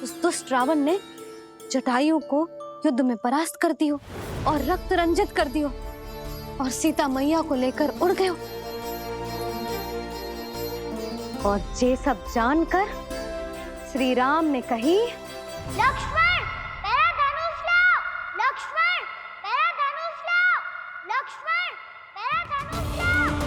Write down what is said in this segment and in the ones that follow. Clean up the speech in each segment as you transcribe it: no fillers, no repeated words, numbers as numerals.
उस दुष्ट रावण ने जटायु को युद्ध में परास्त कर दियो और रक्त रंजित कर दियो और सीता मैया को लेकर उड़ गयो। और ये सब जानकर श्री राम ने कही, लक्ष्मण मेरा धनुष लाओ, लक्ष्मण मेरा धनुष लाओ, लक्ष्मण मेरा धनुष लाओ।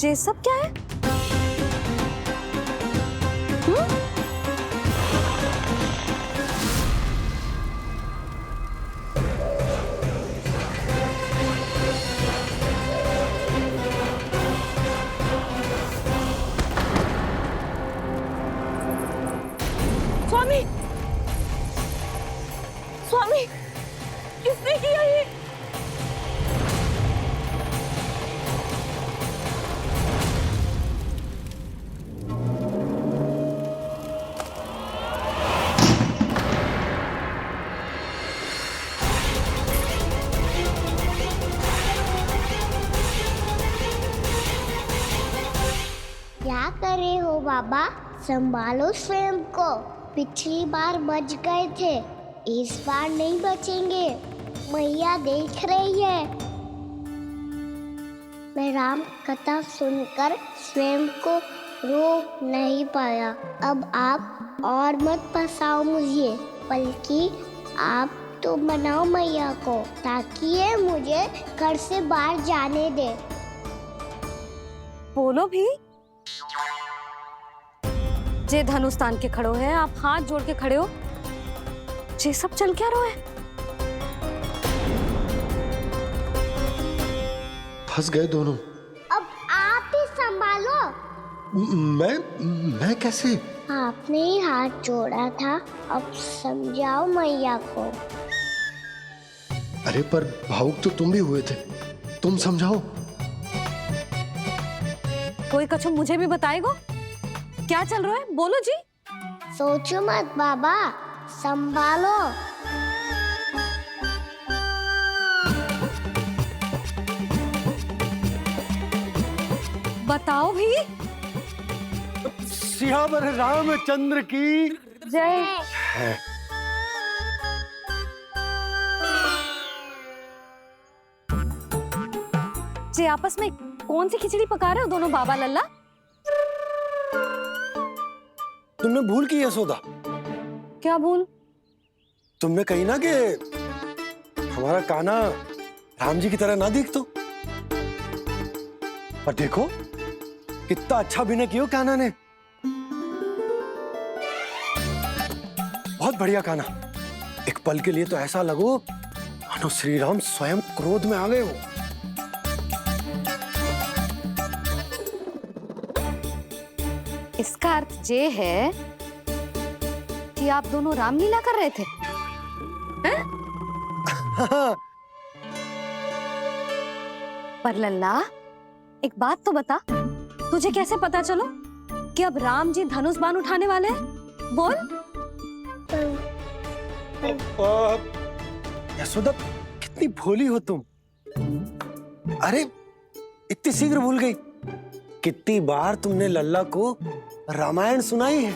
ये सब क्या है? स्वामी, स्वामी, किसने किया ये? क्या कर रहे हो बाबा? संभालो स्वयं को। पिछली बार बच गए थे, इस बार नहीं बचेंगे। मैया देख रही है। मैं राम कथा सुनकर स्वयं को रोक नहीं पाया। अब आप और मत फंसाओ मुझे, बल्कि आप तो मनाओ मैया को, ताकि ये मुझे घर से बाहर जाने दे। बोलो भी। जे धनुष तान के खड़ो है, आप हाथ जोड़ के खड़े हो, ये सब चल क्या रहा है? फंस गए दोनों। अब आप ही संभालो। मैं कैसे? आपने ही हाथ जोड़ा था, अब समझाओ मैया को। अरे पर भावुक तो तुम भी हुए थे, तुम समझाओ। कोई कछु मुझे भी बताएगो? क्या चल रहा है? बोलो जी। सोचो मत बाबा, संभालो। बताओ भी। सियावर रामचंद्र की जय। जी आपस में कौन सी खिचड़ी पका रहे हो दोनों बाबा लल्ला? तुमने भूल की यशोदा। क्या भूल? तुमने कही ना कि हमारा कान्हा राम जी की तरह ना दिख तो। पर देखो कितना अच्छा अभिनय किया कान्हा ने। बहुत बढ़िया कान्हा। एक पल के लिए तो ऐसा लगो मानो श्री राम स्वयं क्रोध में आ गए हो। इसका अर्थ ये है कि आप दोनों रामलीला कर रहे थे? हैं? पर लल्ला एक बात तो बता, तुझे कैसे पता चलो कि अब राम जी धनुष बाण उठाने वाले हैं? बोल। यशोदा, कितनी भोली हो तुम। अरे इतनी शीघ्र भूल गई। कितनी बार तुमने लल्ला को रामायण सुनाई है।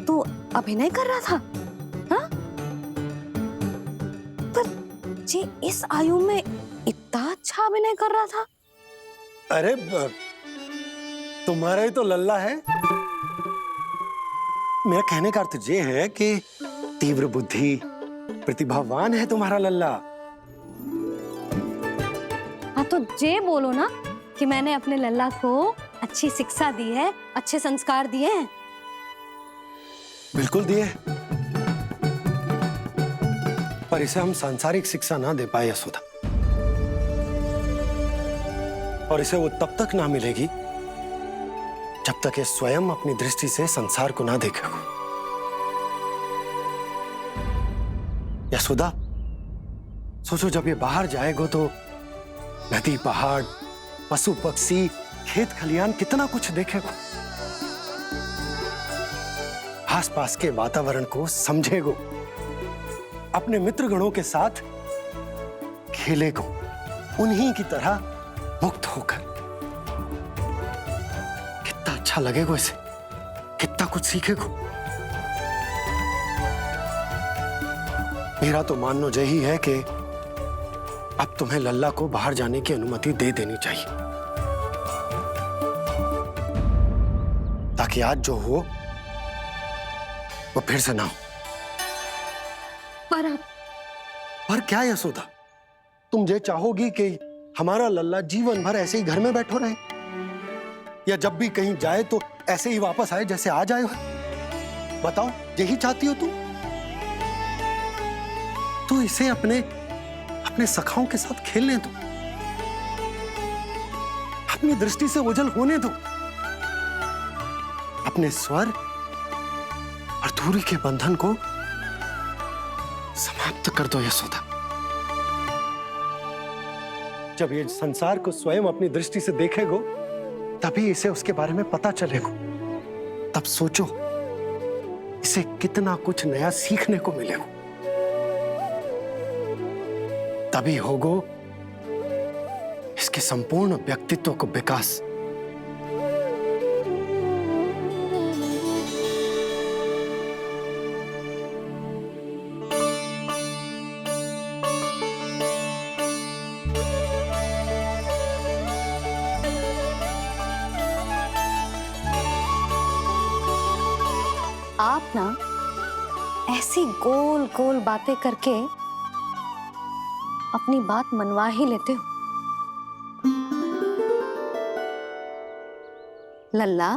तू अभिनय कर रहा था? हाँ? पर जी इस आयु में इतना अच्छा अभिनय कर रहा था? अरे तुम्हारा ही तो लल्ला है। मेरा कहने का अर्थ ये है कि तीव्र बुद्धि, प्रतिभावान है तुम्हारा लल्ला। हाँ तो ये बोलो ना कि मैंने अपने लल्ला को अच्छी शिक्षा दी है, अच्छे संस्कार दिए हैं। बिल्कुल दिए, पर इसे हम सांसारिक शिक्षा ना दे पाए यशोदा। और इसे वो तब तक ना मिलेगी जब तक ये स्वयं अपनी दृष्टि से संसार को ना देखेगा। यशोदा, सोचो जब ये बाहर जाएगा तो नदी, पहाड़, पशु पक्षी, खेत खलियान कितना कुछ देखेगा। आसपास के वातावरण को समझेगो, अपने मित्रगणों के साथ खेलेगो, उन्हीं की तरह मुक्त होकर। कितना अच्छा लगेगा इसे, कितना कुछ सीखेगो। मेरा तो मानना यही है कि अब तुम्हें लल्ला को बाहर जाने की अनुमति दे देनी चाहिए, ताकि आज जो हो वो फिर से ना हो। पर क्या यशोदा, तुम ये चाहोगी कि हमारा लल्ला जीवन भर ऐसे ही घर में बैठो रहे, या जब भी कहीं जाए तो ऐसे ही वापस आए जैसे आज आए हो? बताओ, यही चाहती हो तुम? तो इसे अपने सखाओं के साथ खेलने दो, अपनी दृष्टि से ओझल होने दो, अपने स्वर और दूरी के बंधन को समाप्त कर दो यशोदा। जब ये संसार को स्वयं अपनी दृष्टि से देखेगो, तभी इसे उसके बारे में पता चलेगा। तब सोचो इसे कितना कुछ नया सीखने को मिलेगा। तभी होगो इसके संपूर्ण व्यक्तित्व को विकास। आप ना ऐसी गोल गोल बातें करके अपनी बात मनवा ही लेते हो। लल्ला,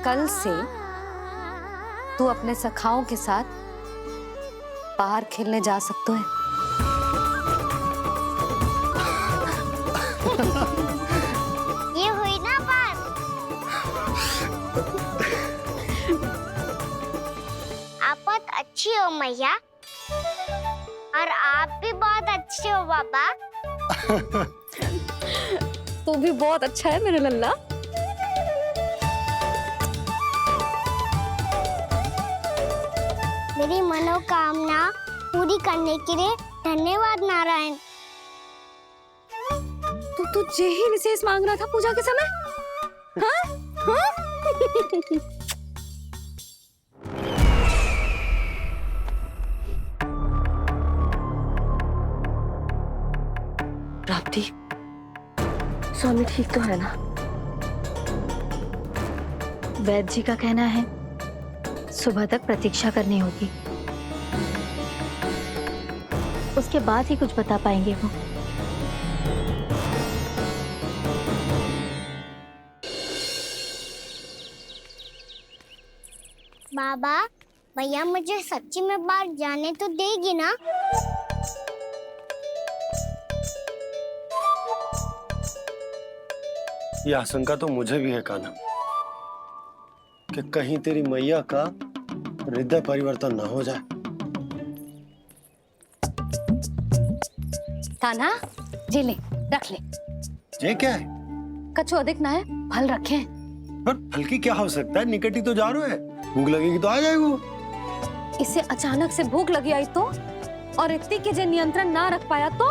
कल से तू अपने सखाओं के साथ बाहर खेलने जा सकते हो। ये हुई ना बात। आप बहुत अच्छी हो मैया, और आप भी बहुत अच्छे हो बाबा। तू भी बहुत अच्छा है मेरा लल्ला। मेरी मनोकामना पूरी करने के लिए धन्यवाद नारायण। तू तुझे ही विशेष मांग रहा था पूजा के समय? हाँ? हाँ? प्राप्ति, स्वामी ठीक तो है ना? वैद्य जी का कहना है सुबह तक प्रतीक्षा करनी होगी, उसके बाद ही कुछ बता पाएंगे वो। बाबा, भैया मुझे सच्ची में बाहर जाने तो देगी ना? यह आशंका तो मुझे भी है कान्हा, कि कहीं तेरी मैया का हृदय परिवर्तन न हो जाए। कान्हा, जी ले, रख ले। ये क्या है? कछु अधिक ना है, फल रखे हैं। पर हल्की क्या हो सकता है, निकट ही तो जा रहा है, भूख लगेगी तो आ जाएगा। इसे अचानक से भूख लगी आई तो, और इतनी के जे नियंत्रण ना रख पाया तो।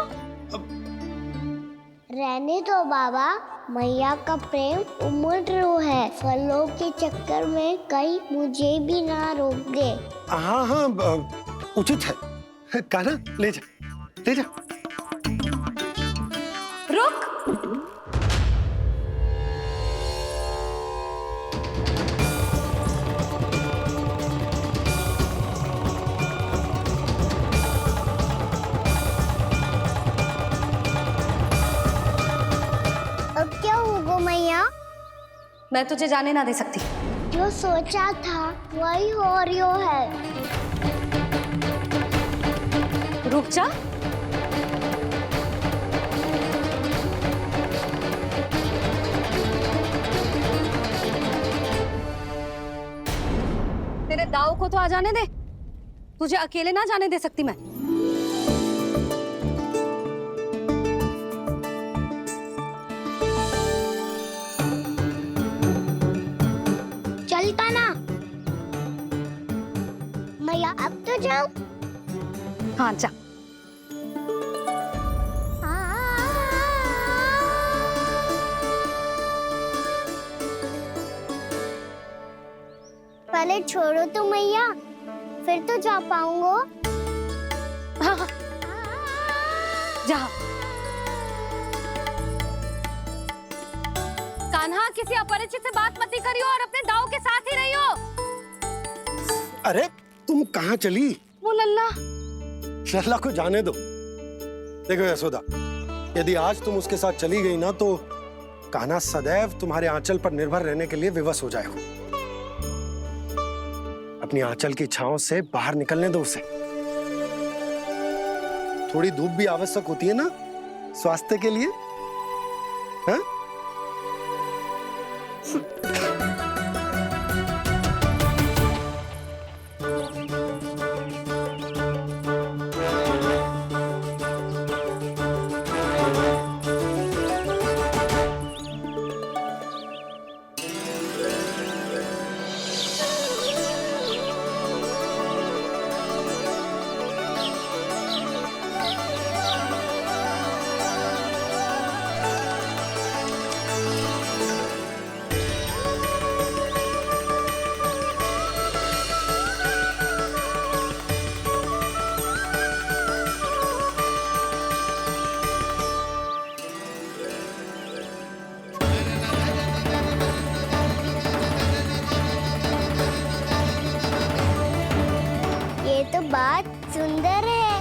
रहने दो बाबा, मैया का प्रेम उमड़ रो है, फलों के चक्कर में कहीं मुझे भी ना रोक दे। हाँ हाँ उचित है, कान्हा ले जा ले जा। रुक। अब क्या होगा मैया? मैं तुझे जाने ना दे सकती। जो सोचा था वही हो रही है। रुक जा। तेरे दाव को तो आ जाने दे, तुझे अकेले ना जाने दे सकती मैं। चलता ना मैया, अब तो जाओ। हाँ जा। पहले छोड़ो तो मैया, फिर तो जा पाऊंगा। हाँ हाँ जा। कान्हा, किसी अपरिचित से बात मत करियो और अपने दाव के साथ ही रहियो। अरे तुम कहाँ चली? वो लल्ला। लल्ला को जाने दो। देखो यशोदा, यदि आज तुम उसके साथ चली गई ना तो कान्हा सदैव तुम्हारे आंचल पर निर्भर रहने के लिए विवश हो जाएगा। अपनी आंचल की छांव से बाहर निकलने दो उसे। थोड़ी धूप भी आवश्यक होती है ना स्वास्थ्य के लिए, हाँ? ये तो बात सुंदर है।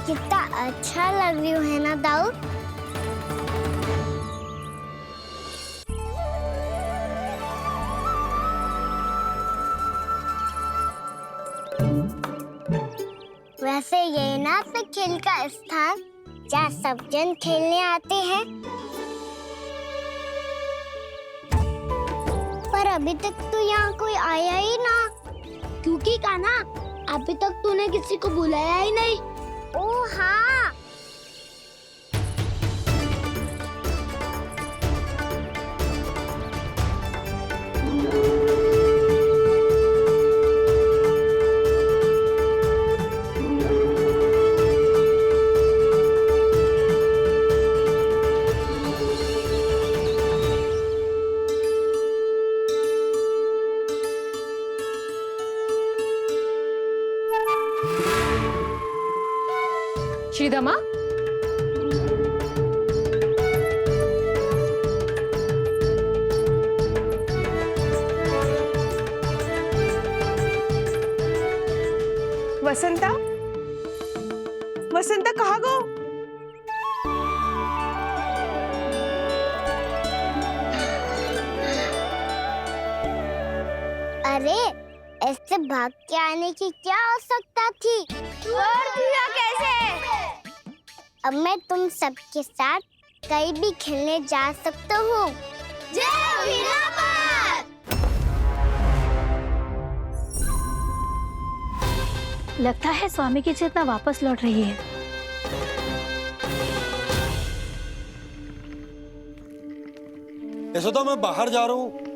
कितना अच्छा लग रही है ना दाऊ? वैसे ये ना तो खेल का स्थान जहाँ सब जन खेलने आते हैं, पर अभी तक तो यहाँ कोई आया ही ना। क्योंकि कान्हा, अभी तक तूने किसी को बुलाया ही नहीं। ओ हाँ, श्रीदमा। वसंता, वसंता कहाँ गो? अरे ऐसे भाग के आने की क्या आवश्यकता थी? और दिया कैसे? अब मैं तुम सबके साथ कहीं भी खेलने जा सकता हूँ। जय वीरापाल! लगता है स्वामी की चेतना वापस लौट रही है। यशोदा मैं बाहर जा रहा हूँ।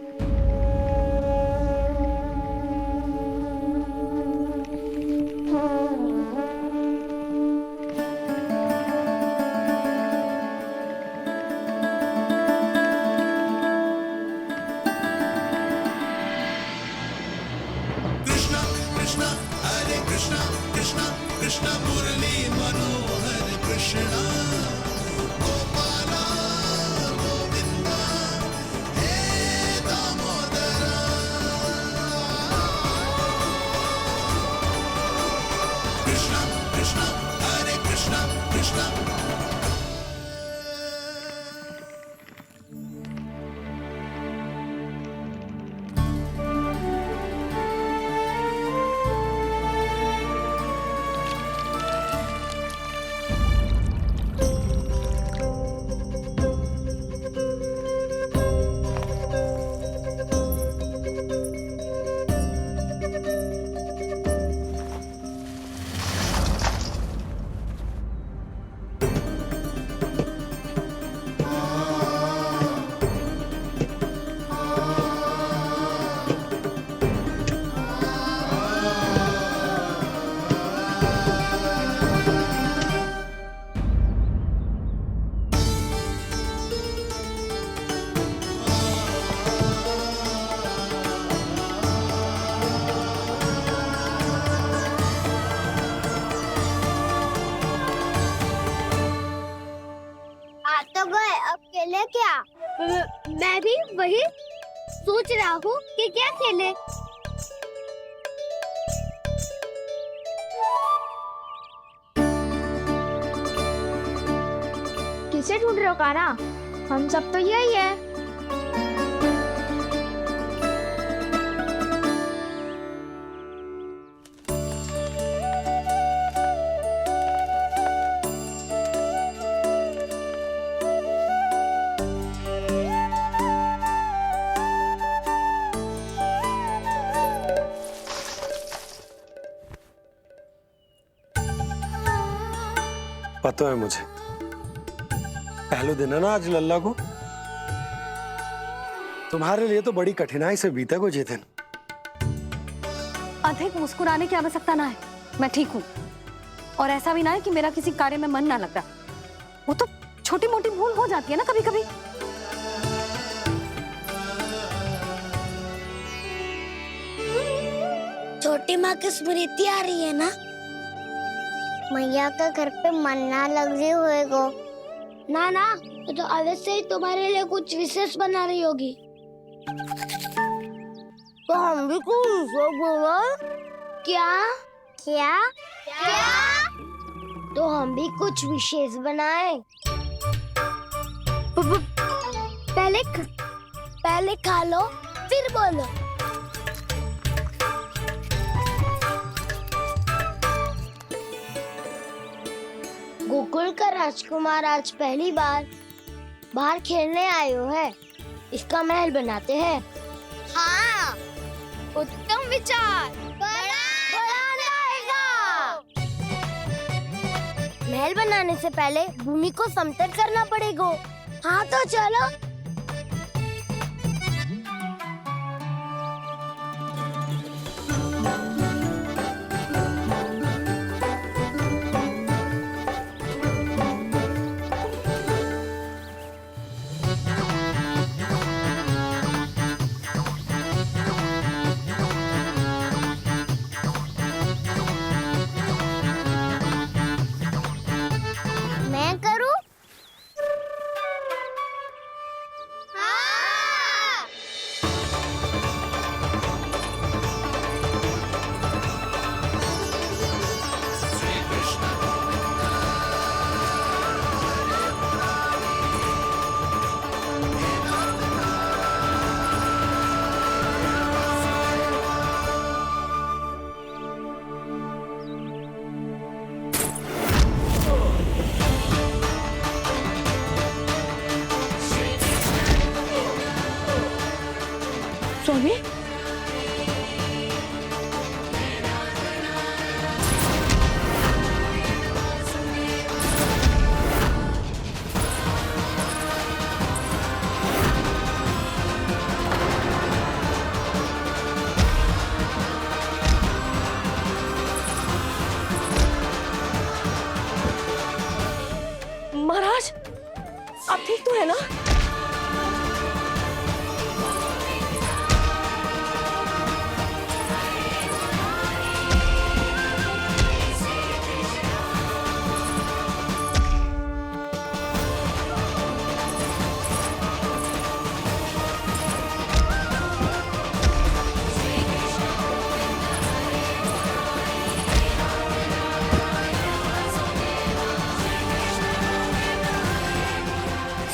खेले क्या? मैं भी वही सोच रहा हूँ कि क्या खेले। किसे ढूंढ रहे हो काना? हम सब तो यही है। पता है मुझे, पहले दिन है ना आज लल्ला को। तुम्हारे लिए तो बड़ी कठिनाई से बीता को जितिन। अधिक मुस्कुराने की आवश्यकता ना है, मैं ठीक हूँ। और ऐसा भी ना है कि मेरा किसी कार्य में मन ना लगता। वो तो छोटी मोटी भूल हो जाती है ना कभी कभी। छोटी माँ की स्मृति आ रही है ना? मैया का घर पे मन ना लग रही होएगो। ना ना, तो अवश्य ही तुम्हारे लिए कुछ विशेष बना रही होगी। तो हम भी कुछ विशेष बोलो। क्या क्या क्या? तो हम भी कुछ विशेष बनाए। पहले खा लो फिर बोलो। गोकुल का राजकुमार आज पहली बार बाहर खेलने आयो है। इसका महल बनाते हैं। हाँ, उत्तम विचार। महल बनाने से पहले भूमि को समतल करना पड़ेगा। हाँ तो चलो। मैं करूं? हाँ। स्वामी, आप ठीक तो है ना?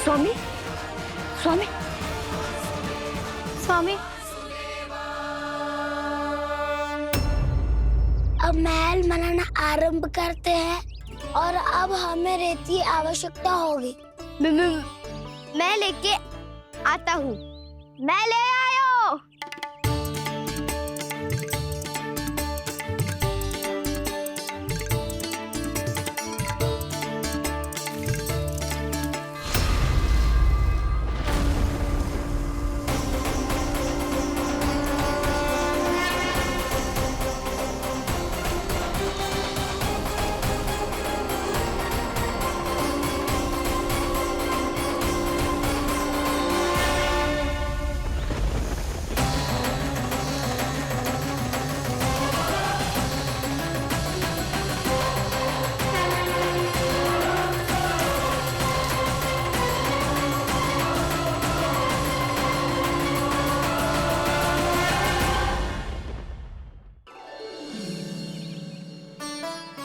स्वामी, स्वामी, स्वामी। अब महल बनाना आरंभ करते हैं और अब हमें रेत की आवश्यकता होगी। मैं लेके आता हूँ। मैं ले आयो।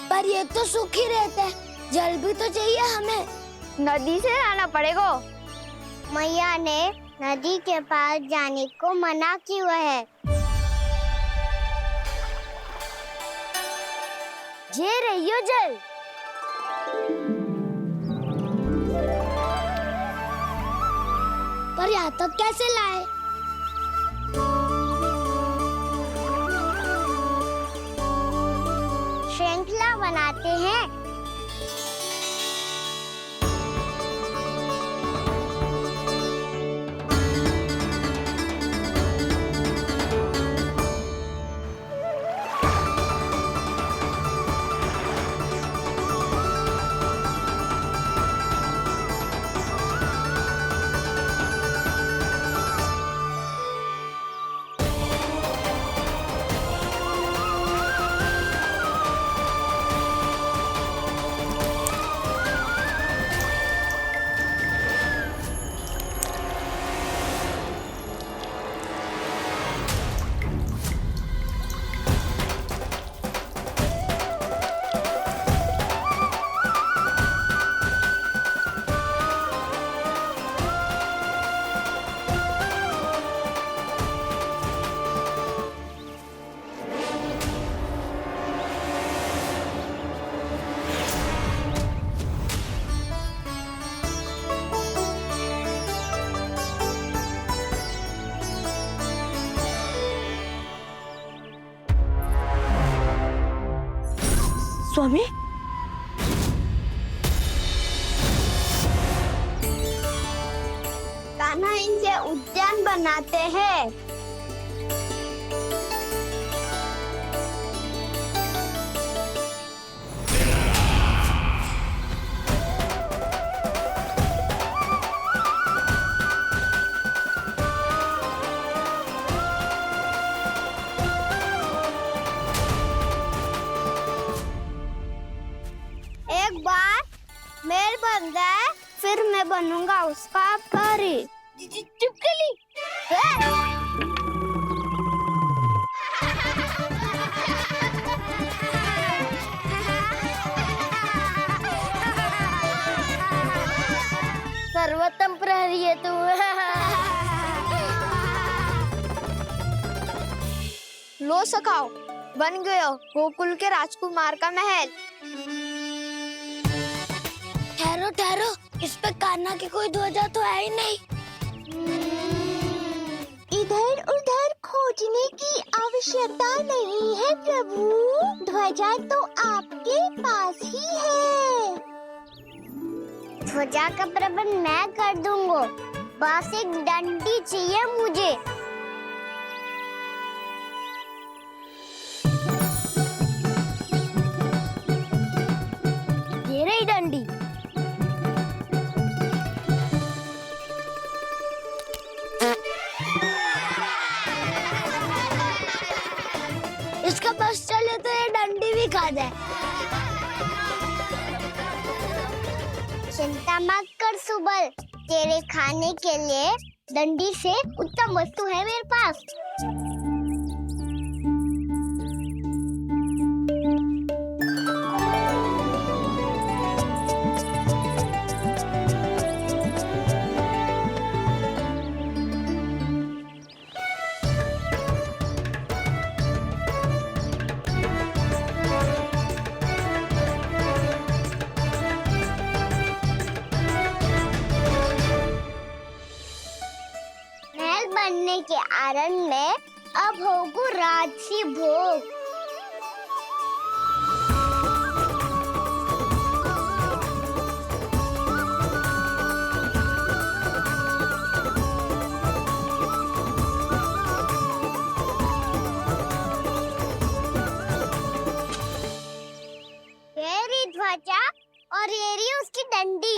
पर ये तो सूखी रहता है, जल भी तो चाहिए हमें। नदी से लाना पड़ेगा। मैया ने नदी के पास जाने को मना किया है। ये रहियो जल। पर यहाँ तक कैसे लाए? श्रृंखला बनाते हैं। स्वामी, कान्हा इनसे उद्यान बनाते हैं। एक बार मेल बन जाए फिर मैं बनूंगा उसका परी। चिपकली। सर्वोत्तम प्रहरी है तू। लो सखाओ, बन गयो गोकुल के राजकुमार का महल। ठहरो ठहरो, इस पे कान्हा की कोई ध्वजा तो है ही नहीं। इधर उधर खोजने की आवश्यकता नहीं है प्रभु, ध्वजा तो आपके पास ही है। ध्वजा का प्रबंध मैं कर दूंगा, बस एक डंडी चाहिए मुझे। ये रही डंडी। बल, तेरे खाने के लिए डंडी से उत्तम वस्तु है मेरे पास। महल बनने के आनंद में अब होगू राजसी भोग। ये रही ध्वजा और ये रही उसकी डंडी।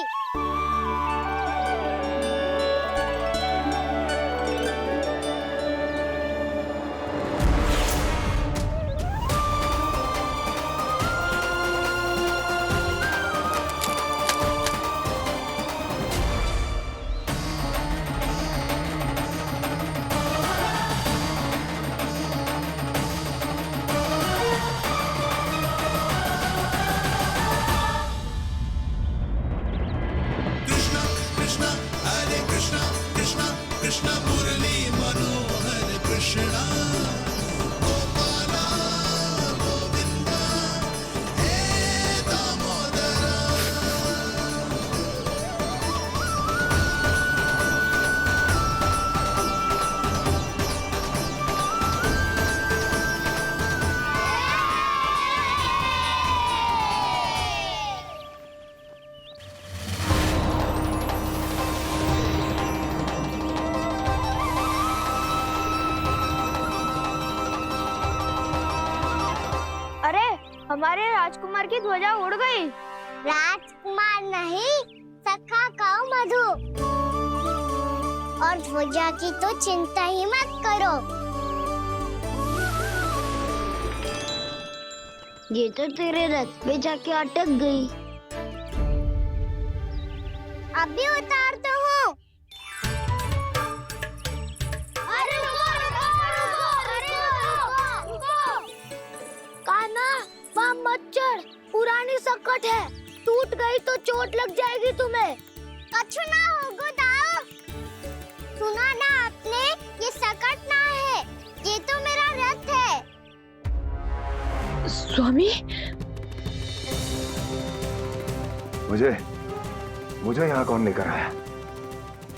हमारे राजकुमार की ध्वजा उड़ गई। राजकुमार नहीं, सखा कहो मधु। और ध्वजा की तो चिंता ही मत करो। ये तो तेरे रथ पे जाके अटक गई। अभी उतारता हूँ। अरे रुको, कान्हा, वहाँ मत चढ़, पुरानी सकट है, टूट गई तो चोट लग जाएगी तुम्हें। कछु ना होगा दाऊ। सुना ना आपने, ये सकट ना है, ये तो मेरा रथ है। स्वामी, मुझे यहाँ कौन लेकर आया?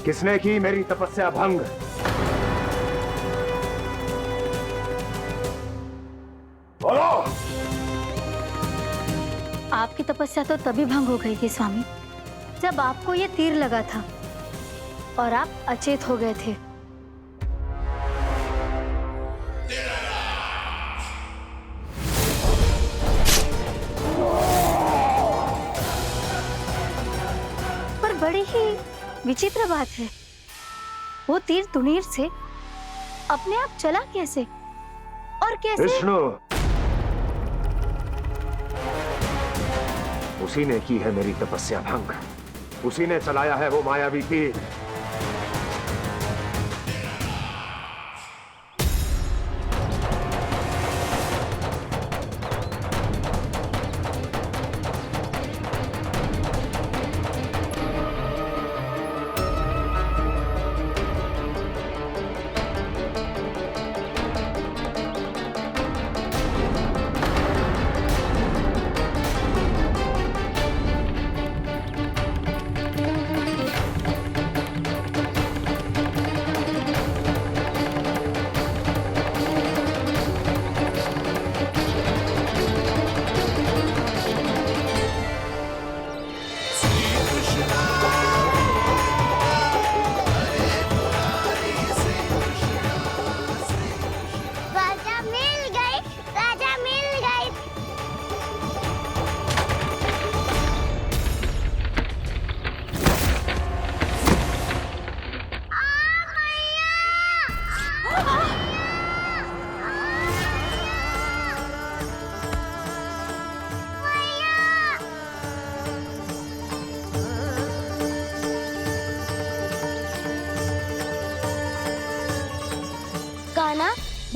किसने की मेरी तपस्या भंग? बोलो। आपकी तपस्या तो तभी भंग हो गई थी स्वामी, जब आपको ये तीर लगा था और आप अचेत हो गए थे। पर बड़ी ही विचित्र बात है, वो तीर तुनीर से अपने आप चला कैसे और कैसे? विष्णु, उसी ने की है मेरी तपस्या भंग, उसी ने चलाया है वो मायावी तीर।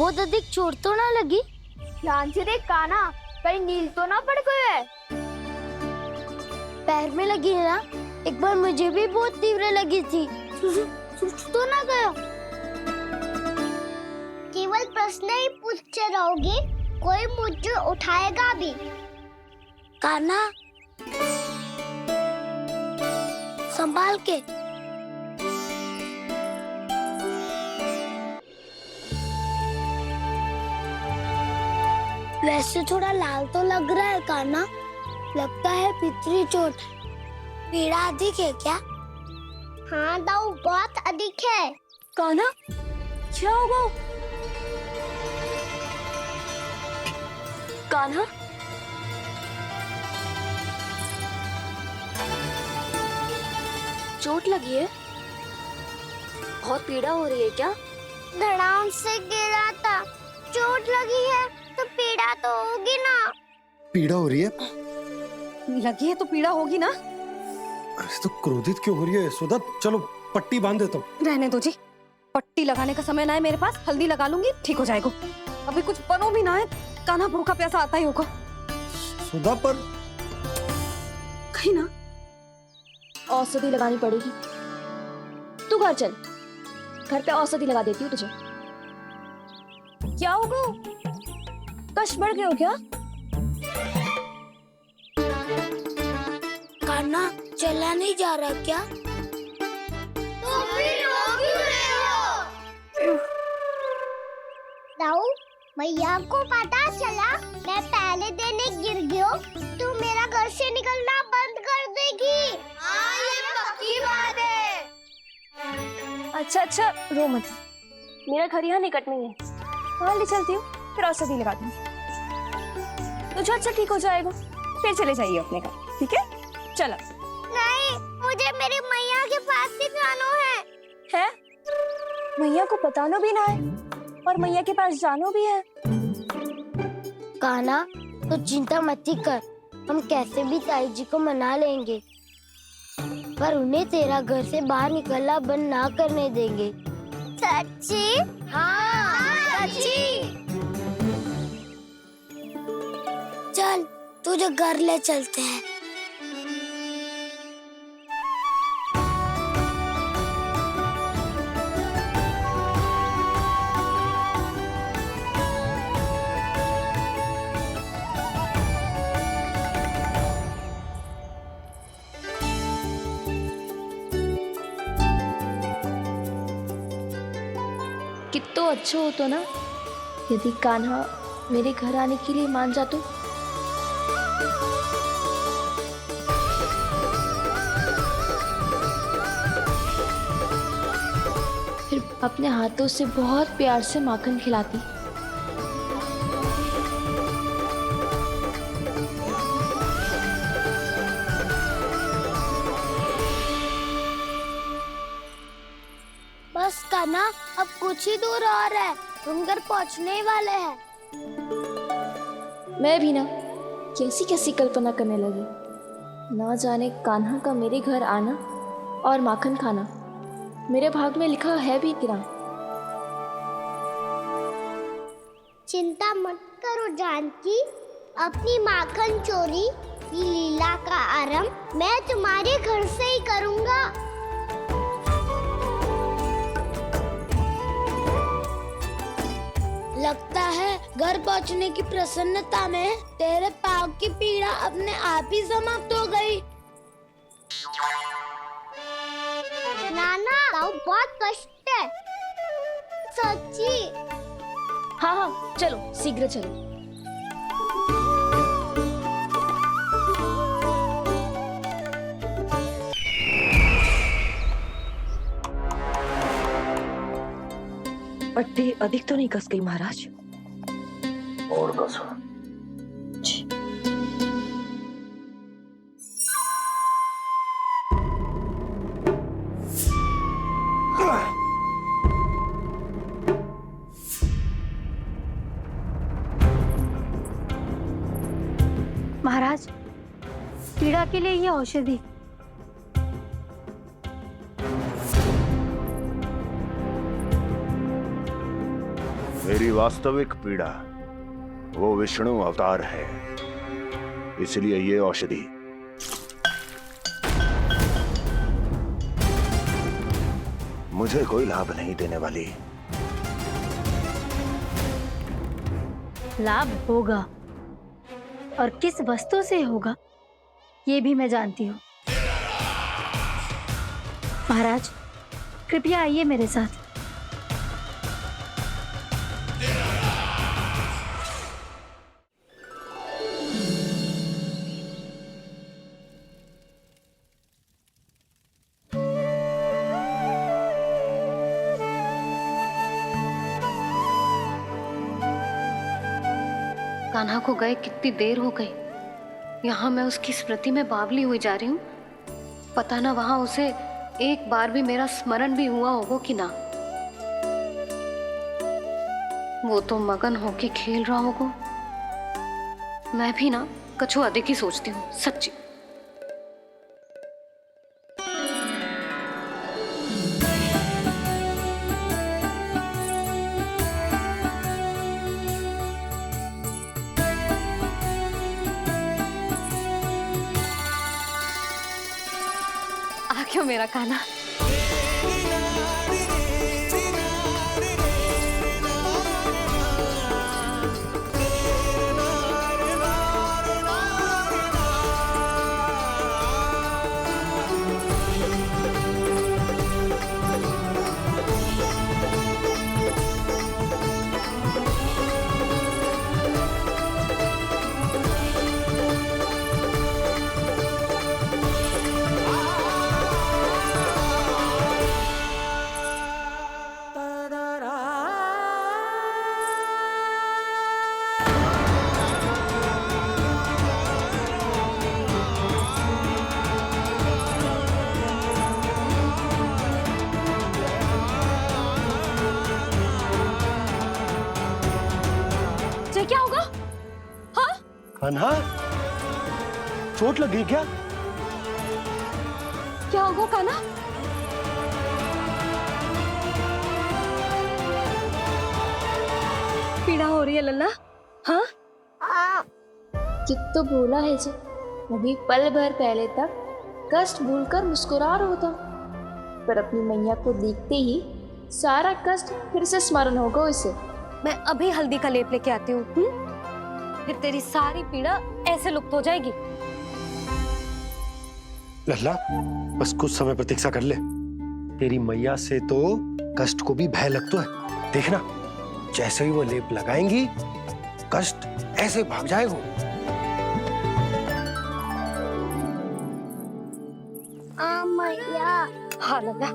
बहुत अधिक चोट तो ना लगी? ध्यान से देख कान्हा, कहीं नील तो ना पड़ गए। पैर में लगी है ना? एक बार मुझे भी बहुत तीव्र लगी थी। सूझ तो ना गया? केवल प्रश्न ही पूछते रहोगे, कोई मुझे उठाएगा भी? कान्हा, संभाल के। वैसे थोड़ा लाल तो लग रहा है कान्हा, लगता है पितरी चोट। पीड़ा अधिक है क्या? हाँ दाऊ, बहुत अधिक है। कान्हा, क्या होगा? कान्हा, चोट लगी है? बहुत पीड़ा हो रही है क्या? धड़ाम से गिरा था, चोट लगी है तो पीड़ा तो होगी ना। पीड़ा हो रही है? लगी है तो पीड़ा होगी ना। अरे तो क्रोधित क्यों हो रही है यशोदा? चलो पट्टी बांध देता हूँ। रहने दो जी, पट्टी लगाने का समय ना है मेरे पास। हल्दी लगा लूंगी, ठीक हो जाएगा। अभी कुछ बनो भी ना है, कान्हा भूखा प्यासा आता ही होगा। सुधा पर कहीं ना औषधि लगानी पड़ेगी। तू घर चल, घर पे औषधि लगा देती हूँ तुझे। क्या होगा? कष्ट बढ़ गए हो क्या? कान्हा चला नहीं जा रहा क्या? तो फिर रो क्यों रहे हो? दाऊ, भैया को पता चला मैं पहले दिन ही गिर गया तो मेरा घर से निकलना बंद कर देगी। हाँ, ये पक्की बात है। अच्छा, रो मत। मेरा घर यहाँ निकट नहीं है, वहाँ ले चलती हूँ, फिर औषधि लगा दूंगी। तुझे अच्छा ठीक हो जाएगा, फिर चले जाइए अपने घर, ठीक है? चलो। नहीं, मुझे मेरी मैया के पास ही जाना है। मैया को बताना भी ना है और मैया के पास जानो भी है। कान्हा, तो चिंता मत ही कर, हम कैसे भी ताई जी को मना लेंगे, पर उन्हें तेरा घर से बाहर निकलना बंद ना करने देंगे। सच्ची? हाँ, सच्ची। चल, तुझे घर ले चलते हैं। कितना अच्छा हो तो ना यदि कान्हा मेरे घर आने के लिए मान जा तो। फिर अपने हाथों से बहुत प्यार से माखन खिलाती। बस कान्हा, अब कुछ ही दूर और है, हम घर पहुंचने ही वाले हैं। मैं भी ना कैसी कैसी कल्पना करने लगी। ना जाने कान्हा का मेरे घर आना और माखन खाना मेरे भाग में लिखा है भी कि ना। चिंता मत करो जानकी, अपनी माखन चोरी की लीला का आरंभ मैं तुम्हारे घर से ही करूंगा। लगता है घर पहुंचने की प्रसन्नता में तेरे पाँव की पीड़ा अपने आप ही समाप्त हो गई। नाना, पाँव बहुत कष्ट है। सच्ची? हाँ, चलो शीघ्र चलो। पट्टी अधिक तो नहीं कस गई महाराज? और कसो। महाराज, पीड़ा के लिए ये औषधि। मेरी वास्तविक पीड़ा वो विष्णु अवतार है, इसलिए ये औषधि मुझे कोई लाभ नहीं देने वाली। लाभ होगा, और किस वस्तु से होगा ये भी मैं जानती हूँ। महाराज, कृपया आइए मेरे साथ। कान्हा को गए कितनी देर हो गई। यहाँ मैं उसकी स्मृति में बावली हुई जा रही हूँ। पता ना वहां उसे एक बार भी मेरा स्मरण भी हुआ होगा कि ना। वो तो मगन होके खेल रहा होगा। मैं भी ना कछु अधिक ही सोचती हूँ, सच्ची। क्यों मेरा कान्हा? क्या होगा? हाँ? कान्हा, चोट लगी क्या? क्या होगा कान्हा? पीड़ा हो रही है लल्ला? हाँ? चित्त तो भूला है जी, अभी पल भर पहले तक कष्ट भूलकर मुस्कुरा रहा था, पर अपनी मैया को देखते ही सारा कष्ट फिर से स्मरण होगा उसे। मैं अभी हल्दी का लेप लेके आती हूँ। फिर तेरी सारी पीड़ा ऐसे लुप्त हो जाएगी। लल्ला, बस कुछ समय प्रतीक्षा कर ले। तेरी मैया से तो कष्ट को भी भय लगता है। देखना, जैसे ही वो लेप लगाएंगी, कष्ट ऐसे भाग जाएगा। मैया। हाँ लल्ला।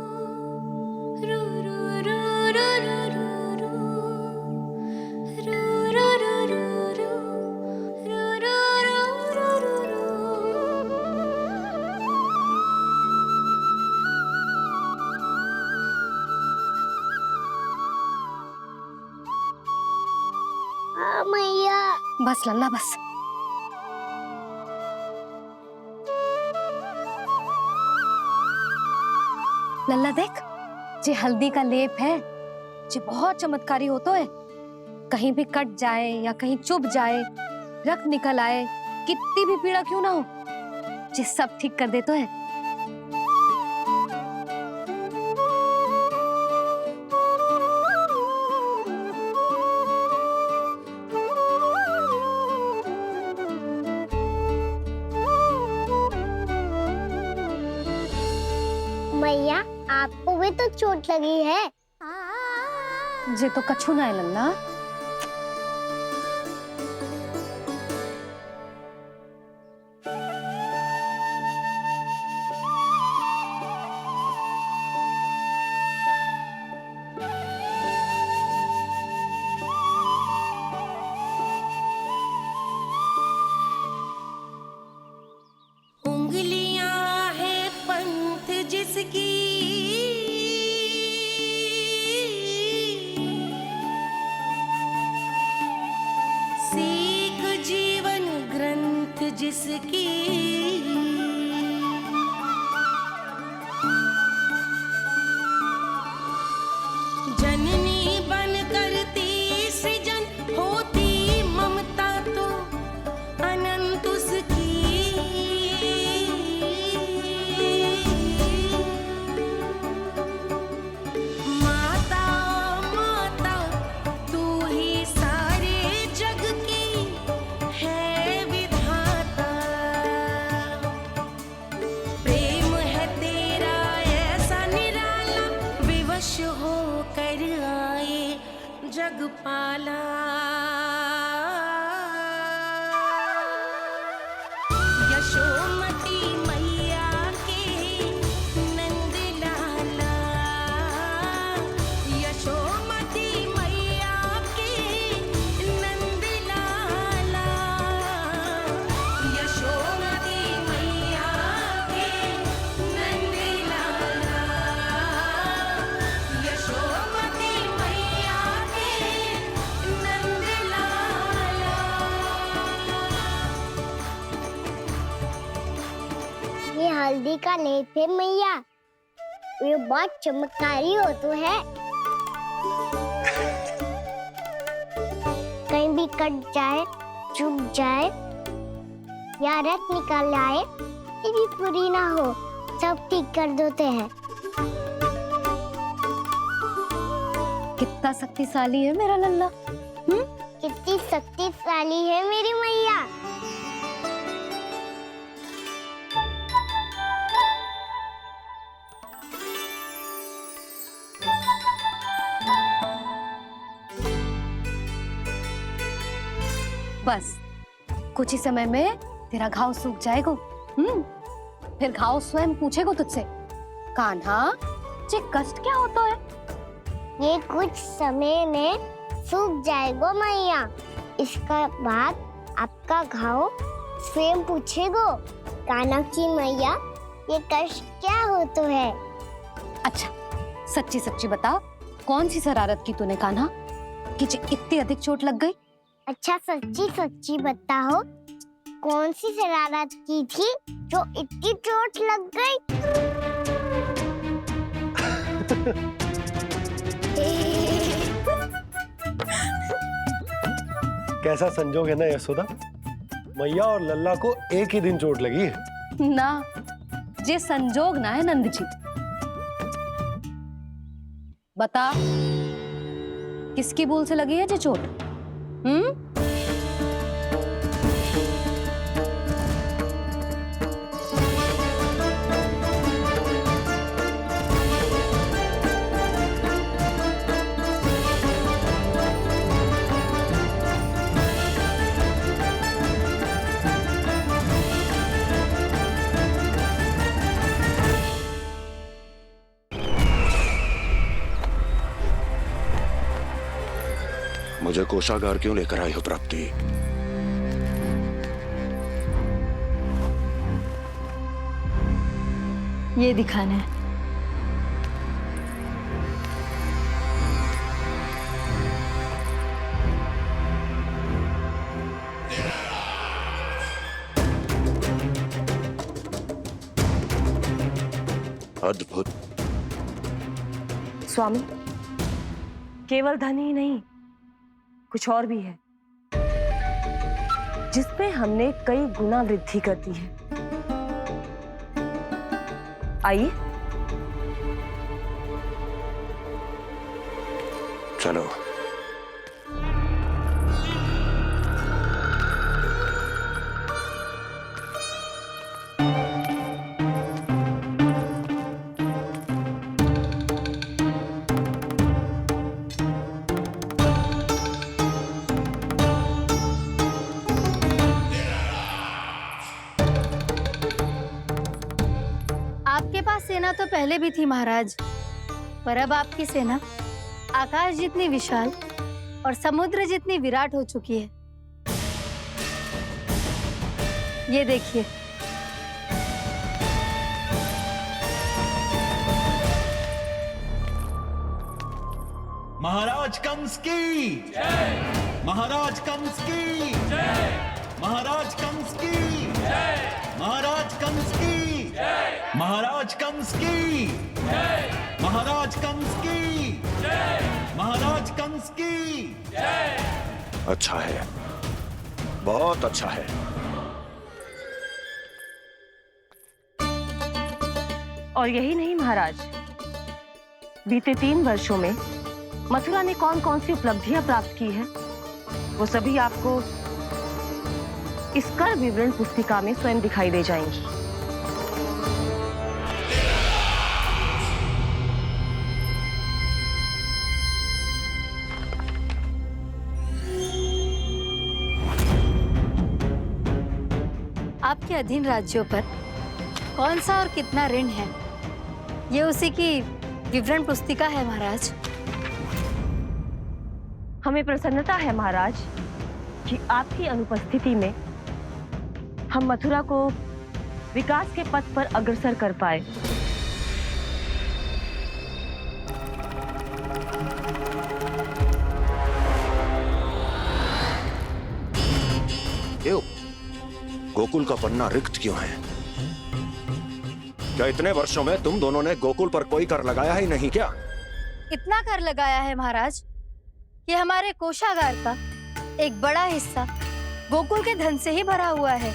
मैया। बस लल्ला बस। लल्ला देख, जे हल्दी का लेप है, जे बहुत चमत्कारी होता है। कहीं भी कट जाए या कहीं चुभ जाए, रक्त निकल आए, कितनी भी पीड़ा क्यों ना हो, जे सब ठीक कर देता है। मैया, आपको भी तो चोट लगी है। जे तो कछु ना है लल्ला। उंगलियां है पंथ जिसकी, वश हो कर आए जगपाला। यशोमती मैया के नंद लाला, यशोमती मैया के नंद लाला, यशोमती मैया के नंद लाला, यशोमती मैया के नंद लाला। ये हल्दी का लेप है मैया, ये बहुत चमत्कारी हो तो है। कहीं भी कट जाए, चुभ जाए या रक्त निकल आए, ये भी पूरी ना हो, सब ठीक कर देते हैं। कितना शक्तिशाली है मेरा लल्ला। कितनी शक्तिशाली है मेरी मैया। बस कुछ ही समय में तेरा घाव सूख जाएगा। फिर घाव स्वयं पूछेगा तुझसे, कान्हा ये कष्ट क्या होता है? ये कुछ समय में सूख जाएगा मैया। इसका बाद आपका घाव स्वयं पूछेगो, कान्हा की मैया ये कष्ट क्या होता है। अच्छा सच्ची सच्ची बता, कौन सी शरारत की तूने कान्हा कि इतनी अधिक चोट लग गई? अच्छा सच्ची सच्ची बताओ, कौन सी शरारत की थी जो इतनी चोट लग गई? कैसा संजोग है ना यशोदा, मैया और लल्ला को एक ही दिन चोट लगी है। ना ये संजोग ना है नंद जी। बता किसकी भूल से लगी है ये चोट? मुझे कोषागार क्यों लेकर आई हो प्राप्ति? ये दिखाना है। अद्भुत। स्वामी, केवल धन ही नहीं, कुछ और भी है जिसपे हमने कई गुना वृद्धि कर दी है। आइए चलो। आपके पास सेना तो पहले भी थी महाराज, पर अब आपकी सेना आकाश जितनी विशाल और समुद्र जितनी विराट हो चुकी है। ये देखिए, महाराज कंस की जय, महाराज कंस की जय, महाराज कंस की जय, महाराज कंस की जय, महाराज कंस की जय, महाराज कंस की जय, महाराज कंस की जय। अच्छा है, बहुत अच्छा है। और यही नहीं महाराज, बीते 3 वर्षों में मथुरा ने कौन कौन सी उपलब्धियां प्राप्त की है, वो सभी आपको इस कर विवरण पुस्तिका में स्वयं दिखाई दे जाएंगी। आपके अधीन राज्यों पर कौन सा और कितना ऋण है, ये उसी की विवरण पुस्तिका है महाराज। हमें प्रसन्नता है महाराज कि आपकी अनुपस्थिति में हम मथुरा को विकास के पथ पर अग्रसर कर पाए। क्यों? गोकुल का पन्ना रिक्त क्यों है? क्या इतने वर्षों में तुम दोनों ने गोकुल पर कोई कर लगाया ही नहीं क्या? इतना कर लगाया है महाराज कि हमारे कोषागार का एक बड़ा हिस्सा गोकुल के धन से ही भरा हुआ है।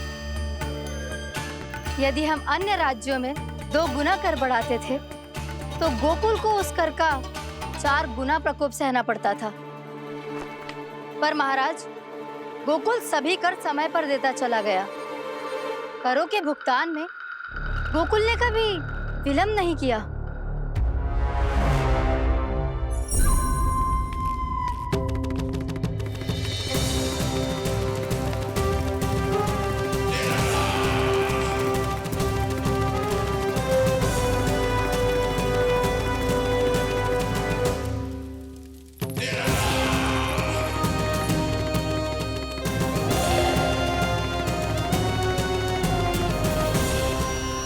यदि हम अन्य राज्यों में 2 गुना कर बढ़ाते थे तो गोकुल को उस कर का 4 गुना प्रकोप सहना पड़ता था। पर महाराज, गोकुल सभी कर समय पर देता चला गया। करों के भुगतान में गोकुल ने कभी विलंब नहीं किया।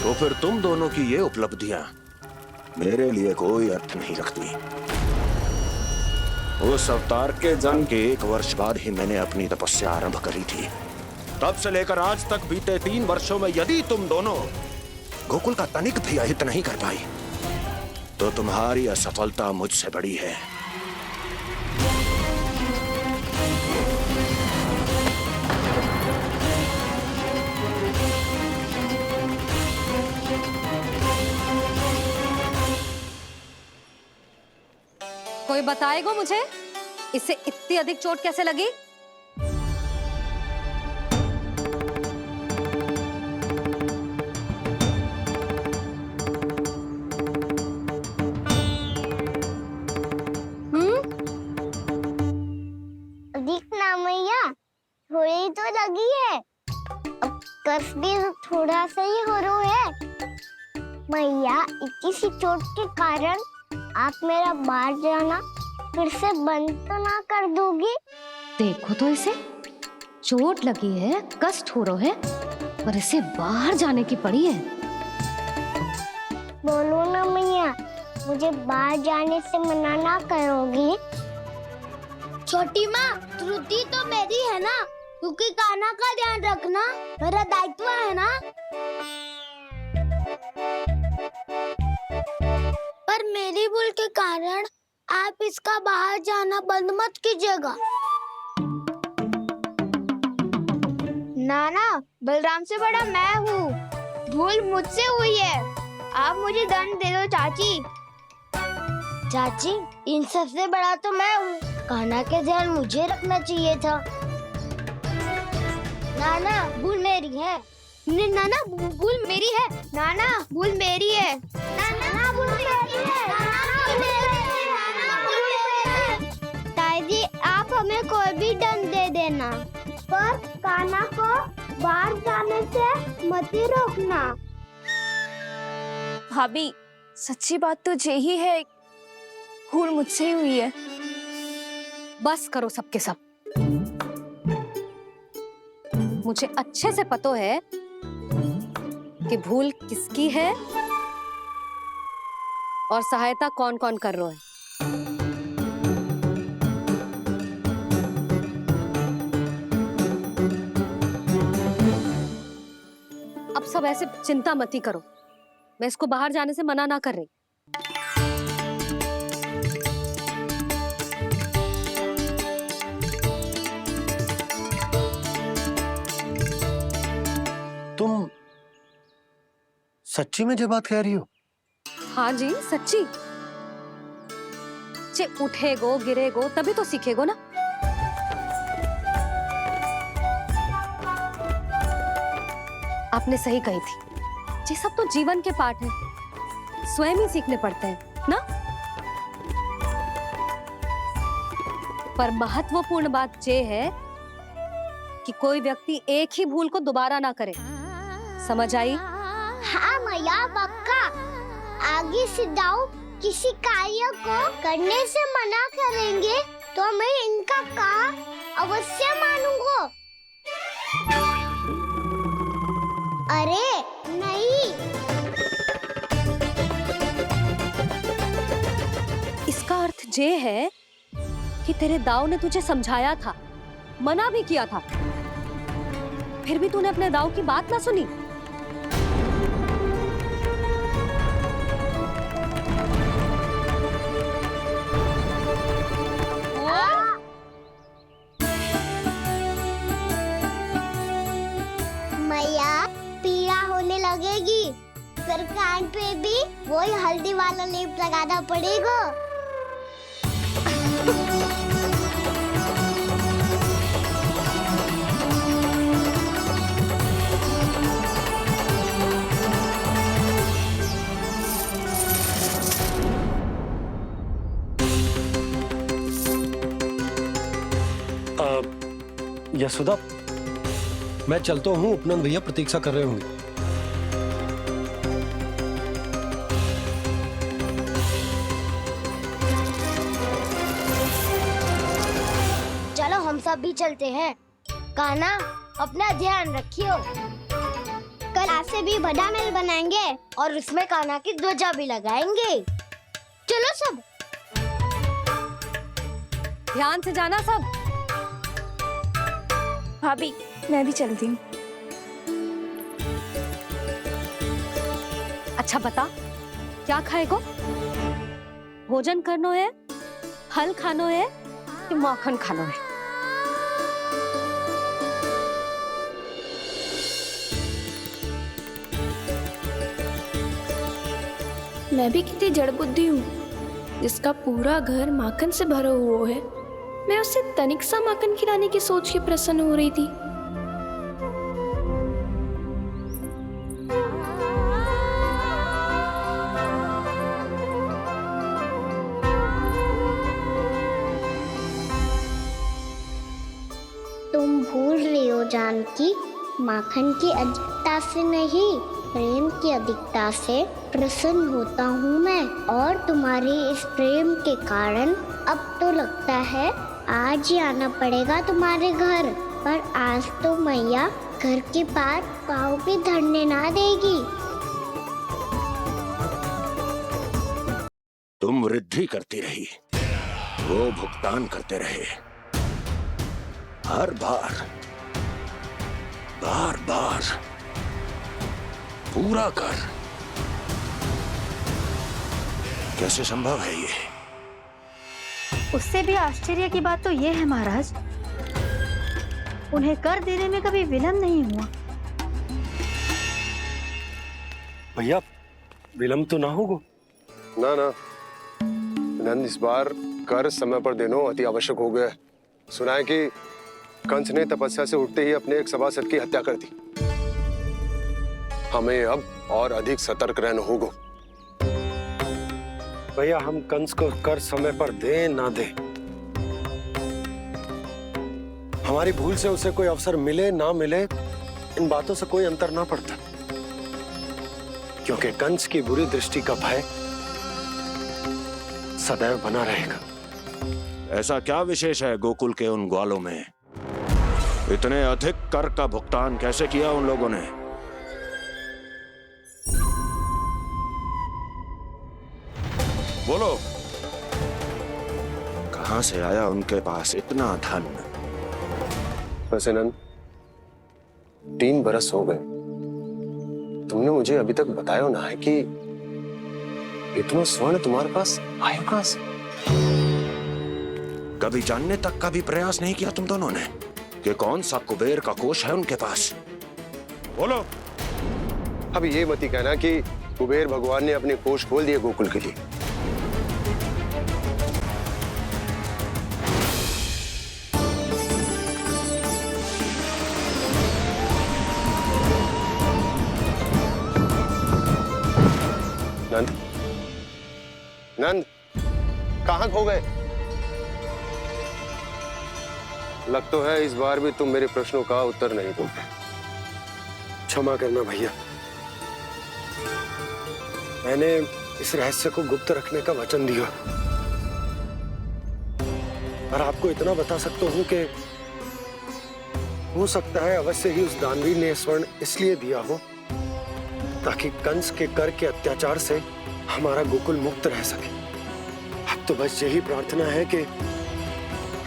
तो फिर तुम दोनों की ये उपलब्धियां मेरे लिए कोई अर्थ नहीं रखती। उस अवतार के जन्म के 1 वर्ष बाद ही मैंने अपनी तपस्या आरंभ करी थी। तब से लेकर आज तक बीते 3 वर्षों में यदि तुम दोनों गोकुल का तनिक भी अहित नहीं कर पाई तो तुम्हारी असफलता मुझसे बड़ी है। कोई बताएगा मुझे इसे इतनी अधिक चोट कैसे लगी? अधिक ना मैया, थोड़ी तो लगी है। अब कस भी थोड़ा सा ही हो रहा है। मैया, इतनी सी चोट के कारण आप मेरा बाहर जाना फिर से बंद तो ना कर दोगी? देखो तो इसे, चोट लगी है, कष्ट हो रहा है, पर इसे बाहर जाने की पड़ी है। बोलो ना मैया, मुझे बाहर जाने से मना ना करोगी? छोटी माँ, त्रुटि तो मेरी है ना, क्योंकि कान्हा का ध्यान रखना मेरा दायित्व है ना। पर मेरी भूल के कारण आप इसका बाहर जाना बंद मत कीजिएगा। नाना, बलराम से बड़ा मैं हूँ, भूल मुझसे हुई है, आप मुझे दंड दे दो चाची। चाची, इन सबसे बड़ा तो मैं हूँ, कान्हा के ध्यान मुझे रखना चाहिए था। नाना, भूल मेरी है। नाना, भूल मेरी है। नाना, भूल मेरी है। नाना, भूल मेरी है। ताई जी, आप हमें कोई भी दंड दे देना, पर कान्हा को बाहर जाने से मत ही रोकना। भाभी, सच्ची बात तो यही है, भूल मुझसे ही हुई है। बस करो सबके सब। मुझे अच्छे से पता है कि भूल किसकी है और सहायता कौन कौन कर रहा है। अब सब ऐसे चिंता मत ही करो, मैं इसको बाहर जाने से मना ना कर रही। तुम सच्ची में ये बात कह रही हो? हाँ जी, सच्ची। जे उठेगो गिरेगो तभी तो सीखेगो ना। आपने सही कही थी, ये सब तो जीवन के पाठ है, स्वयं ही सीखने पड़ते हैं ना। पर महत्वपूर्ण बात ये है कि कोई व्यक्ति एक ही भूल को दोबारा ना करे। समझ आई? हाँ मैया पक्का। आगे से दाऊ किसी कार्य को करने से मना करेंगे तो मैं इनका कहा अवश्य मानूंगा। अरे नहीं। इसका अर्थ ये है कि तेरे दाऊ ने तुझे समझाया था, मना भी किया था, फिर भी तूने अपने दाऊ की बात ना सुनी। मैया पीड़ा होने लगेगी, फिर कान पे भी वही हल्दी वाला लेप लगाना पड़ेगा। यशोदा, मैं चलता हूँ, उपनंद भैया प्रतीक्षा कर रहे होंगे। चलो हम सब भी चलते हैं। कान्हा अपना ध्यान रखियो। कल ऐसे भी बड़ा महल बनाएंगे और उसमें कान्हा की ध्वजा भी लगाएंगे। चलो सब। ध्यान से जाना सब। भाभी मैं भी चलती हूँ। अच्छा बता, क्या खाएगो? भोजन करनो है, फल खानो है कि माखन खानो है? मैं भी कितनी जड़ बुद्धि हूँ, जिसका पूरा घर माखन से भरा हुआ है। मैं उससे तनिक सा माखन खिलाने की सोच के प्रसन्न हो रही थी। तुम भूल रही हो जानकी, माखन की अधिकता से नहीं, प्रेम की अधिकता से प्रसन्न होता हूँ मैं। और तुम्हारे इस प्रेम के कारण अब तो लगता है आज ही आना पड़ेगा तुम्हारे घर। पर आज तो मैया घर के पास पाँव भी धरने ना देगी। तुम वृद्धि करती रही, वो भुगतान करते रहे। हर बार बार बार पूरा कर। कैसे संभव है ये? उससे भी आश्चर्य की बात तो ये है महाराज, उन्हें कर देने में कभी विलंब नहीं हुआ। भैया विलंब तो ना होगा? ना ना नंद, इस बार कर समय पर देना अति आवश्यक हो गया। सुना है कि कंस ने तपस्या से उठते ही अपने एक सभासद की हत्या कर दी। हमें अब और अधिक सतर्क रहना होगा। भैया हम कंस को कर समय पर दे ना दे, हमारी भूल से उसे कोई अवसर मिले ना मिले, इन बातों से कोई अंतर ना पड़ता। क्योंकि कंस की बुरी दृष्टि का भय सदैव बना रहेगा। ऐसा क्या विशेष है गोकुल के उन ग्वालों में? इतने अधिक कर का भुगतान कैसे किया उन लोगों ने? बोलो, कहां से आया उनके पास इतना धन? वैसे नंद, 3 बरस हो गए, तुमने मुझे अभी तक बताया ना है कि इतना स्वर्ण तुम्हारे पास आया कहां से? कभी जानने तक का भी प्रयास नहीं किया तुम दोनों ने कि कौन सा कुबेर का कोष है उनके पास? बोलो। अब ये मत ही कहना कि कुबेर भगवान ने अपने कोष खोल दिए गोकुल के लिए। नंद, नंद, कहां खो गए? लग तो है इस बार भी तुम मेरे प्रश्नों का उत्तर नहीं दोगे। क्षमा करना भैया, मैंने इस रहस्य को गुप्त रखने का वचन दिया। और आपको इतना बता सकता हूं कि हो सकता है अवश्य ही उस दानवीर ने स्वर्ण इसलिए दिया हो ताकि कंस के कर के अत्याचार से हमारा गोकुल मुक्त रह सके। अब तो बस यही प्रार्थना है कि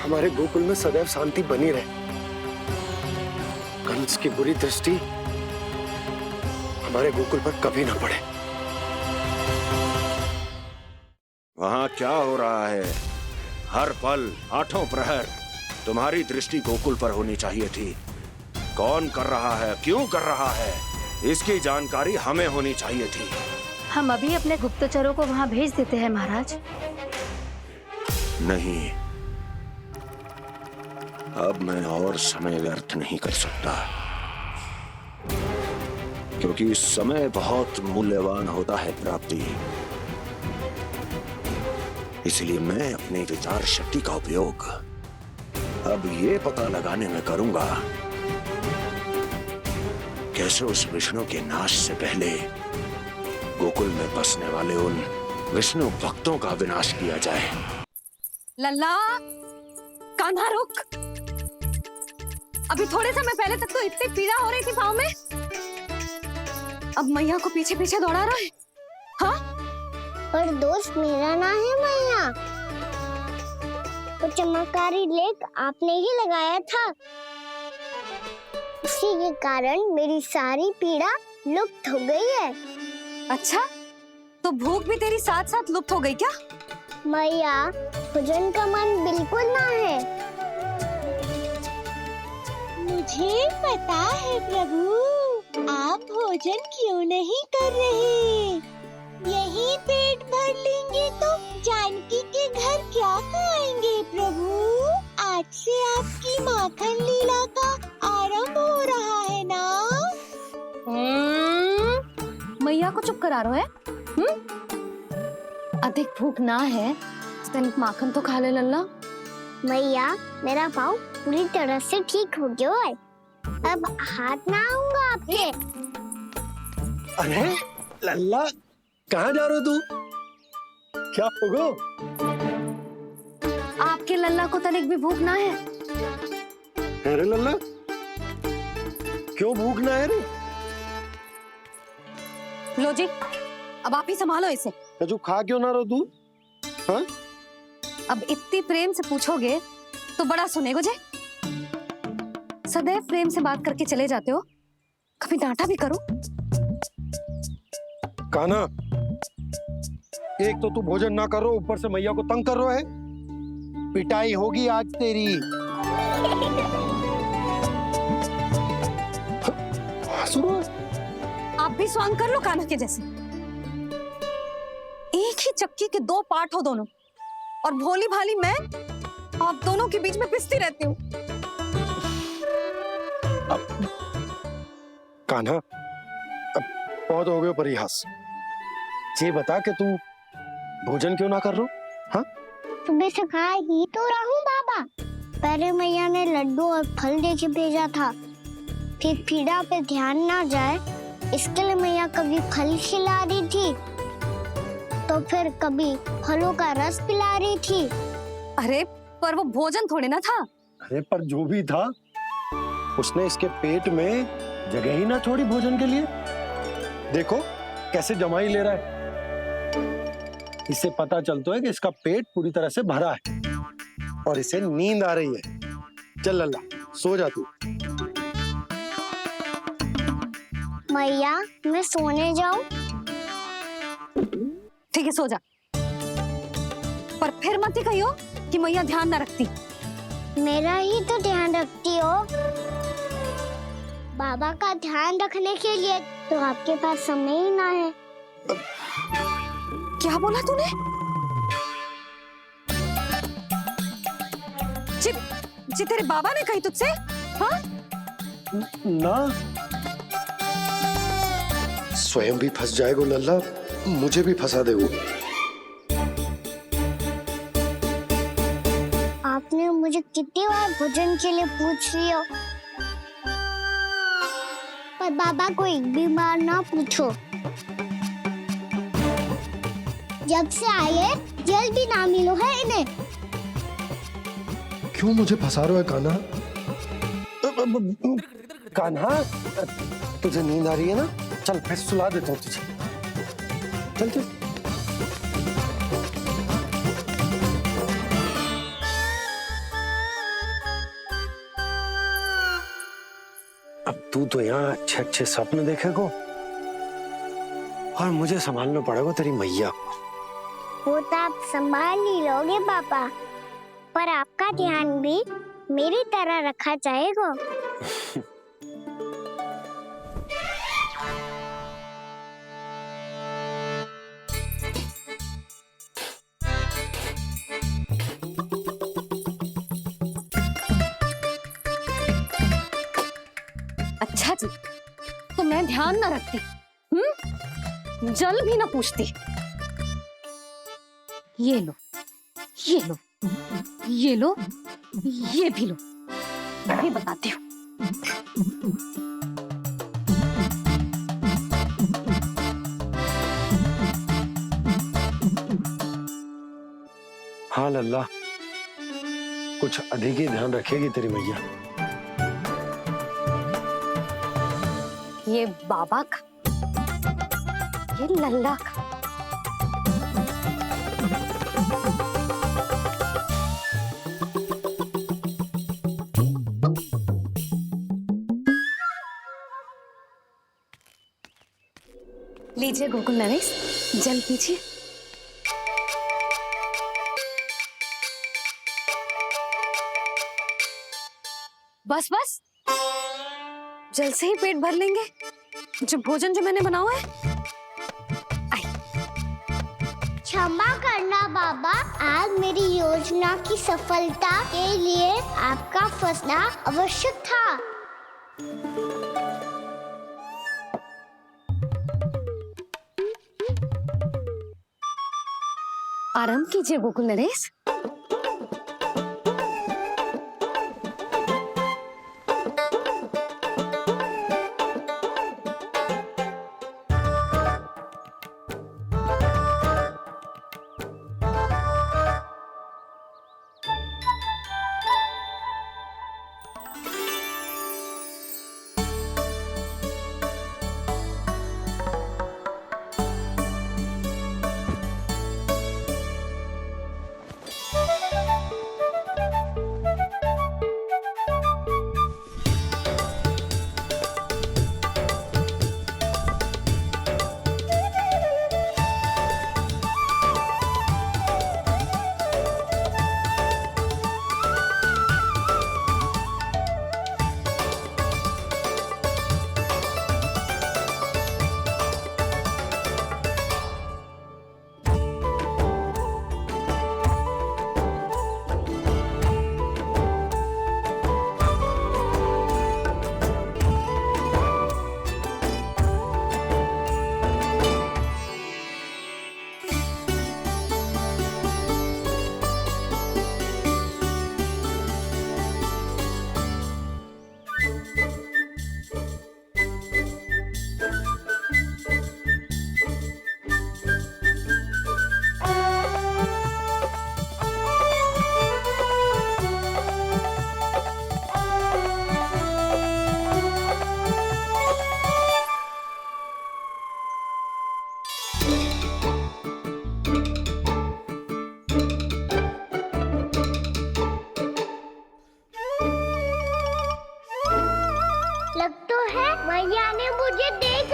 हमारे गोकुल में सदैव शांति बनी रहे, कंस की बुरी दृष्टि हमारे गोकुल पर कभी ना पड़े। वहां क्या हो रहा है? हर पल आठों प्रहर तुम्हारी दृष्टि गोकुल पर होनी चाहिए थी। कौन कर रहा है, क्यों कर रहा है, इसकी जानकारी हमें होनी चाहिए थी। हम अभी अपने गुप्तचरों को वहां भेज देते हैं महाराज। नहीं, अब मैं और समय व्यर्थ नहीं कर सकता, क्योंकि समय बहुत मूल्यवान होता है प्राप्ति। इसलिए मैं अपनी विचार शक्ति का उपयोग अब ये पता लगाने में करूंगा कैसे उस विष्णु के नाश से पहले गोकुल में बसने वाले उन विष्णु भक्तों का विनाश किया जाए। लल्ला, कान्हा रुक। अभी थोड़े समय पहले तक तो इतनी पीड़ा हो रही थी पाँव में, अब मैया को पीछे पीछे दौड़ा रहा है। हाँ, पर दोस्त मेरा ना है मैया, वो चमत्कारी लेख आपने ही लगाया था, इसी के कारण मेरी सारी पीड़ा लुप्त हो गई है। अच्छा, तो भूख भी तेरी साथ साथ लुप्त हो गई क्या? मैया, भोजन का मन बिल्कुल ना है। मुझे पता है प्रभु, आप भोजन क्यों नहीं कर रहे। यही पेट भर लेंगे तो जानकी के घर क्या खाएंगे प्रभु। आज से आपकी माखन लीला का आरंभ हो रहा है ना। मैया को चुप करा रहे है? अधिक भूख ना है, तनिक माखन तो खा ले लल्ला। मैया, मेरा पाँव पूरी तरह से ठीक हो गया है, अब हाथ ना आऊंगा आपके। अरे लल्ला, कहाँ जा रहे हो तू? क्या होगो? आपके लल्ला को तनिक भी भूख ना है? अरे लल्ला, क्यों भूख ना है रे? लो जी, अब आप ही संभालो इसे। तू खा क्यों ना रहो तू? हाँ? अब इतनी प्रेम से पूछोगे तो बड़ा सुनेगो जे। सदैव प्रेम से बात करके चले जाते हो, कभी डांटा भी करो। कान्हा, एक तो तू भोजन ना करो, ऊपर से मैया को तंग कर रहा है। पिटाई होगी आज तेरी। आप भी स्वांग कर लो कान्हा के जैसे। एक ही चक्की के दो पार्ट हो दोनों, और भोली भाली मैं आप दोनों के बीच में पिसती रहती हूँ। कान्हा, अब बहुत हो गए परिहास। ये बता कि तू भोजन क्यों ना कर रहा? हाँ? सुबह से खा ही तो रहा हूँ बाबा। पहले मैया ने लड्डू और फल देके भेजा था, फिर पीड़ा पे ध्यान ना जाए इसके लिए मैया कभी फल खिला रही थी तो फिर कभी फलों का रस पिला रही थी। अरे पर वो भोजन थोड़े ना था। अरे पर जो भी था, उसने इसके पेट में जगह ही ना छोड़ी भोजन के लिए। देखो कैसे जमाई ले रहा है। इससे पता चलता है कि इसका पेट पूरी तरह से भरा है और इसे नींद आ रही है। चल लल्ला, सो जा तू। मैया, मैं सोने जाऊं? ठीक है, सो जा, पर फिर मत ही कहियो कि मैया ध्यान ना रखती। मेरा ही तो ध्यान रखती हो। बाबा का ध्यान रखने के लिए तो आपके पास समय ही ना है। क्या बोला तूने? जी तेरे बाबा ने कही तुझसे? हाँ? ना, स्वयं भी फंस जाएगा लल्ला, मुझे भी फंसा दे वो। आपने मुझे कितनी बार भोजन के लिए पूछ लिया, पर बाबा को एक भी बार ना पूछो। जब से आए जल भी ना मिलो है इन्हें। क्यों मुझे फंसा रहे हो कान्हा? कान्हा, तुझे नींद आ रही है ना? चल मैं सुला देता हूँ तुझे। चल चल। अब तू तो यहाँ अच्छे अच्छे सपने देखेगा और मुझे संभालना पड़ेगा तेरी मैया को। वो तो आप संभाल ही लोगे पापा, पर आपका ध्यान भी मेरी तरह रखा जाएगा। अच्छा जी, तो मैं ध्यान ना रखती, जल भी ना पूछती। ये लो, ये लो, ये लो, ये भी लो, मैं भी बताती हूँ। हाँ लल्ला, कुछ अधिक ही ध्यान रखेगी तेरी मैया। ये बाबा का, ये लल्ला का। लीजिए गोकुल नरेश, जल पीजिए। बस बस, जल से ही पेट भर लेंगे। जो भोजन जो मैंने बनाया है। क्षमा करना बाबा, आज मेरी योजना की सफलता के लिए आपका फंसना आवश्यक था। आराम कीजिए गोकुल नरेश। लग तो है मैया ने मुझे देख